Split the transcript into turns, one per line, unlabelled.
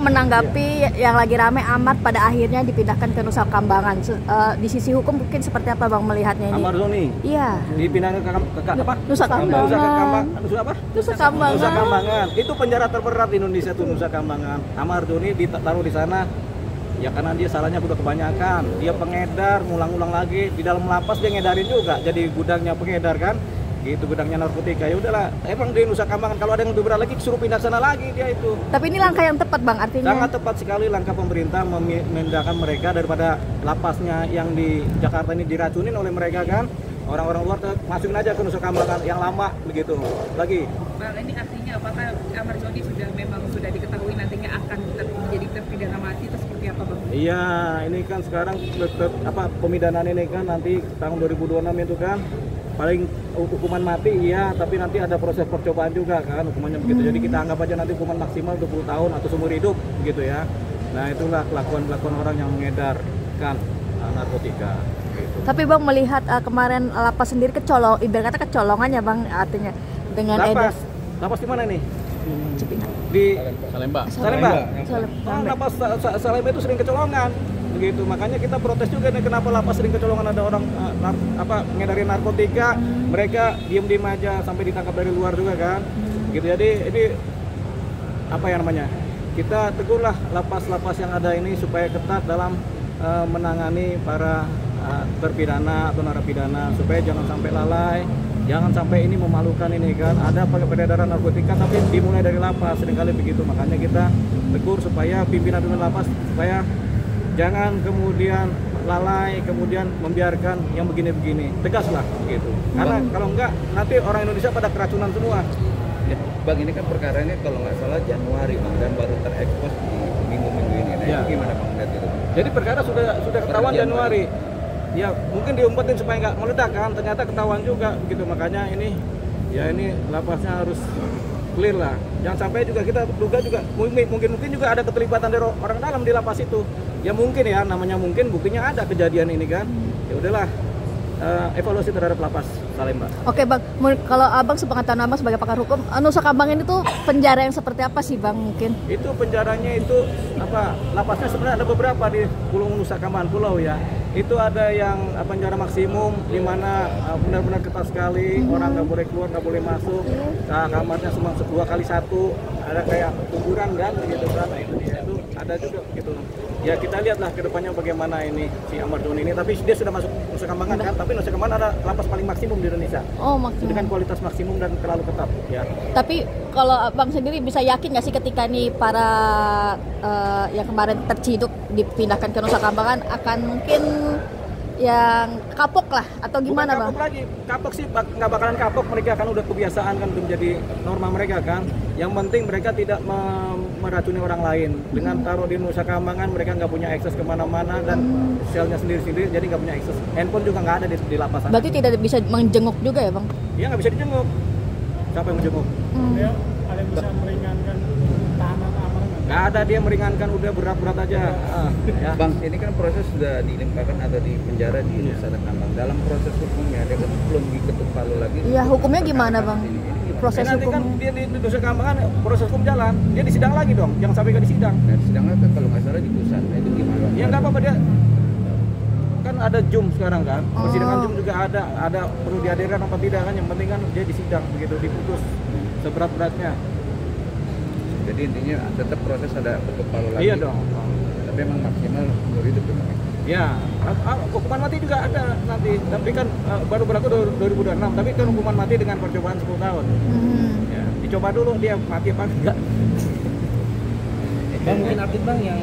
Menanggapi yang lagi rame Amar pada akhirnya dipindahkan ke Nusa Kambangan, di sisi hukum mungkin seperti apa Bang melihatnya ini?
Amar Zoni?
Iya.
Dipindahkan ke apa?
Nusa Kambangan.
Nusa apa?
Nusa Kambangan.
Nusa Kambangan. Itu penjara terberat di Indonesia tuh, Nusa Kambangan. Amar Zoni ditaruh di sana ya karena dia salahnya udah kebanyakan. Dia pengedar, ngulang-ulang lagi di dalam lapas dia ngedarin juga. Jadi gudangnya pengedar kan. Itu gudangnya narkotika. Ya udahlah, emang di Nusa Kambangan kalau ada yang lebih berat lagi suruh pindah sana lagi dia itu.
Tapi ini langkah yang tepat Bang artinya.
Sangat tepat sekali langkah pemerintah memindahkan mereka daripada lapasnya yang di Jakarta ini diracunin oleh mereka kan. Orang-orang luar masukin aja ke Nusa Kambangan yang lama begitu. Lagi.
Bang, ini artinya apakah Amar Zoni sudah diketahui nantinya akan menjadi terpidana mati atau seperti apa Bang?
Iya, ini kan sekarang pemidanaan ini kan nanti tahun 2026 itu kan paling hukuman mati iya, tapi nanti ada proses percobaan juga kan hukumannya begitu. Jadi kita anggap aja nanti hukuman maksimal 20 tahun atau seumur hidup begitu ya. Nah itulah kelakuan orang yang mengedarkan narkotika gitu. Tapi
Bang melihat kemarin lapas sendiri ibarat kata kecolongan ya Bang artinya dengan
lapas di mana nih?
Cipinang.
Di
Salemba.
Lapas Salemba itu sering kecolongan begitu, makanya kita protes juga nih kenapa lapas sering kecolongan, ada orang ngedarin narkotika, mereka diem aja sampai ditangkap dari luar juga kan gitu. Jadi ini apa ya namanya, kita tegurlah lapas-lapas yang ada ini supaya ketat dalam menangani para terpidana atau narapidana supaya jangan sampai lalai, jangan sampai ini memalukan ini kan, ada peredaran narkotika tapi dimulai dari lapas seringkali begitu. Makanya kita tegur supaya pimpinan lapas supaya jangan kemudian lalai, kemudian membiarkan yang begini-begini, tegaslah gitu. Karena kalau enggak nanti orang Indonesia pada keracunan semua.
Ya, Bang, ini kan perkara ini kalau nggak salah Januari Bang, dan baru terekspos di minggu-minggu ini. Nah, ya. Gimana Bang lihat itu?
Jadi perkara sudah ketahuan Januari. Ya mungkin diumpetin supaya nggak meledak kan, ternyata ketahuan juga gitu. Makanya ini lapasnya harus clear lah. Jangan sampai juga kita duga juga mungkin juga ada keterlibatan dari orang dalam di lapas itu. Ya mungkin ya, namanya mungkin, buktinya ada kejadian ini kan. Ya udahlah, evaluasi terhadap lapas Salemba. Oke
Bang, kalau Abang sepengetahuan Abang sebagai pakar hukum, Nusa Kambangan itu penjara yang seperti apa sih Bang mungkin?
Itu penjaranya itu lapasnya sebenarnya ada beberapa di Pulau Nusa Kambangan pulau ya. Itu ada yang penjara maksimum di mana benar-benar ketat sekali, orang nggak boleh keluar, nggak boleh masuk. Kamarnya cuma 2x1, ada kayak kuburan kan gitu kan. Nah, itu ada juga gitu. Ya kita lihatlah ke depannya bagaimana ini si Amar Zoni ini, tapi dia sudah masuk Nusa Kambangan kan, tapi Nusa Kambangan ada lapas paling maksimum di Indonesia.
Oh, maksimum.
Dengan kualitas maksimum dan terlalu ketat ya.
Tapi kalau Abang sendiri bisa yakin nggak sih ketika nih para yang kemarin terciduk dipindahkan ke Nusa Kambangan akan mungkin yang kapok lah atau gimana?
Bukan kapok
Bang?
lagi, kapok sih nggak bakalan kapok, mereka kan udah kebiasaan kan, udah menjadi norma mereka kan. Yang penting mereka tidak meracuni orang lain. Dengan taruh di Nusa Kambangan mereka nggak punya akses kemana-mana dan selnya sendiri-sendiri, jadi nggak punya akses. Handphone juga nggak ada di lapas.
Berarti tidak bisa menjenguk juga ya Bang?
Iya nggak bisa dijenguk. Siapa yang menjenguk?
Dia ada yang bisa meringankan tahanan Amar?
Nggak ada, dia meringankan, udah berat-berat aja.
Ya. Bang, ini kan proses sudah dilimpahkan atau di penjara di Nusa Kambangan. Dalam proses hukumnya dia kan belum diketuk palu lagi.
Iya, hukumnya gimana Bang? Proses
nanti
hukum
kan dia di Nusa Kambangan proses hukum jalan, dia disidang lagi dong, jangan sampai ke disidang.
Nah, sidangnya kan kalau nggak salah di pusat, nah, itu gimana?
Ya nggak apa-apa, dia kan ada Zoom sekarang kan, persidangan Zoom juga ada perlu dihadirkan apa tidak kan, yang penting kan dia disidang begitu, diputus seberat-beratnya.
Jadi intinya tetap proses ada ketuk palu lagi.
Iya dong.
Tapi emang maksimal seumur hidup memang.
Ya, hukuman mati juga ada nanti, tapi kan baru berlaku 2026, tapi kan hukuman mati dengan percobaan 10 tahun. Ya, dicoba dulu dia mati apa enggak.
Bang, mungkin update Bang yang